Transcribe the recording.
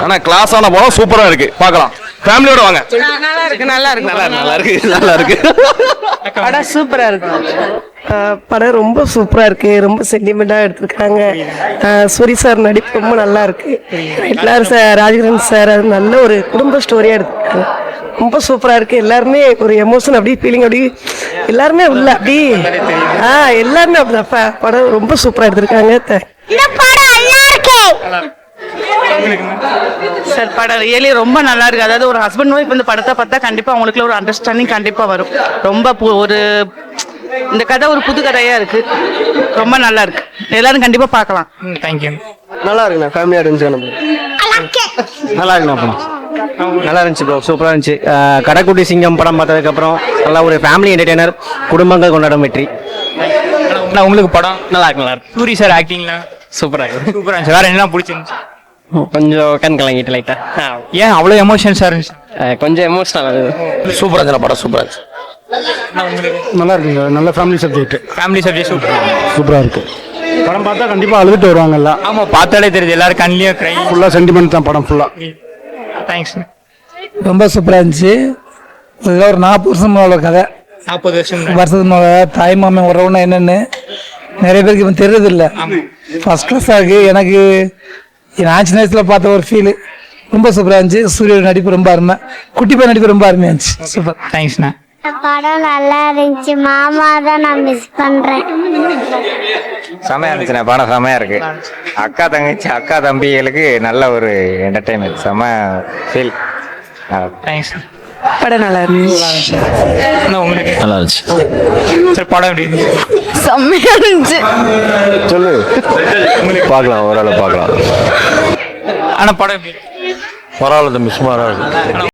ஆனால் கிளாஸான படம் சூப்பராக இருக்கு, பார்க்கலாம். ஃபேமிலியோட வாங்க. நல்லா இருக்கு நல்லா இருக்கு நல்லா இருக்கு நல்லா இருக்கு. படம் சூப்பரா இருக்கு. படம் ரொம்ப சூப்பராக இருக்குது, ரொம்ப சென்டிமெண்ட்டாக எடுத்திருக்காங்க. சூரி சார் நடிப்பு ரொம்ப நல்லா இருக்கு. எல்லாரும் சார், ராஜகிரண் சார், அது நல்ல ஒரு குடும்ப ஸ்டோரியாக எடுத்திருக்காங்க. ரொம்ப சூப்பராக இருக்குது. எல்லாருமே ஒரு எமோஷன் அப்படி ஃபீலிங் அப்படி எல்லாருமே உள்ள அப்படி எல்லாருமே அப்படிதான். படம் ரொம்ப சூப்பராக எடுத்திருக்காங்க. சார் படம் ரியலி ரொம்ப நல்லா இருக்கு. அதாவது ஒரு ஹஸ்பண்ட் ஒய்ஃப் இந்த படத்தை பார்த்தா கண்டிப்பா அவங்களுக்குள்ள ஒரு அண்டர்ஸ்டாண்டிங் கண்டிப்பா வரும். ரொம்ப ஒரு இந்த கதை ஒரு புது கதையா இருக்கு, ரொம்ப நல்லா இருக்கு. எல்லாரும் கண்டிப்பா பார்க்கலாம். தேங்க்யூ. நல்லா இருக்குண்ணா, ஃபேமிலியாக இருந்துச்சு. நல்லா இருக்குண்ணா படம். நல்லா இருந்துச்சு ப்ரோ, சூப்பராக இருந்துச்சு. கடைக்குட்டி சிங்கம் படம் பார்த்ததுக்கப்புறம் நல்லா ஒரு ஃபேமிலி என்டர்டெய்னர், குடும்பங்கள் கொண்டாடும் வெற்றி. உங்களுக்கு படம் நல்லா இருக்கு. சூரி சார் ஆக்டிங்லாம் சூப்பராக இருந்துச்சு. வேற என்ன பிடிச்சிருந்துச்சு? கொஞ்சம் கண் கலங்கிட்டு லைட்டா. ஏன் அவ்வளோ எமோஷன்ஸாக இருந்துச்சு? கொஞ்சம் எமோஷனல் ஆகுது. சூப்பராக இருந்துச்சு படம், சூப்பராக இருந்துச்சு. நல்லா இருக்குங்க, நல்ல ஃபேமிலி சப்ஜெக்ட். ஃபேமிலி சப்ஜெக்ட் சூப்பராக இருக்கு. படம் பார்த்தா கண்டிப்பாக அழுதுட்டு வருவாங்க எல்லாம். ஆமாம், பார்த்தாலே தெரியுது எல்லாரும் கண்ணிலையும் க்ரை. ஃபுல்லாக சென்டிமெண்ட் தான் படம் ஃபுல்லாக. தேங்க்ஸ். ரொம்ப சூப்பராக இருந்துச்சு. இதெல்லாம் ஒரு 40 வருஷம் உள்ள கதை. 40 வருஷத்துக்கு மேலே தாய் மாமன் உறவுன்னா என்னென்னு நிறைய பேருக்கு இப்போ தெரியறதில்ல. ஃபர்ஸ்ட் கிளாஸாக இருக்குது. எனக்கு நான் சின்ன வயசில் பார்த்த ஒரு ஃபீலு ரொம்ப சூப்பராக இருந்துச்சு. சூரிய நடிப்பு ரொம்ப அருமை, குட்டி பையன் நடிப்பு ரொம்ப அருமையாக இருந்துச்சு. சூப்பர். தேங்க்ஸ்ண்ணா. படம் நல்லா இருந்துச்சு. மாமா தான் நான் மிஸ் பண்றேன். செமையா இருந்துச்சுண்ணா, படம் செமையா இருக்கு. அக்கா தங்கச்சி, அக்கா தம்பிகளுக்கு நல்ல ஒரு என்டர்டைன்மெண்ட், செம ஃபீல். தேங்க்ஸ். படம் நல்லா இருந்துச்சு. உங்களுக்கு நல்லா இருந்துச்சு சார் படம் எப்படி இருந்துச்சு? செம்மையா இருந்துச்சு. சொல்லு, பார்க்கலாம், ஓரளவு பார்க்கலாம். ஆனால் படம் எப்படி? பரவாயில்ல தம்பி, சுமாராக இருக்கு.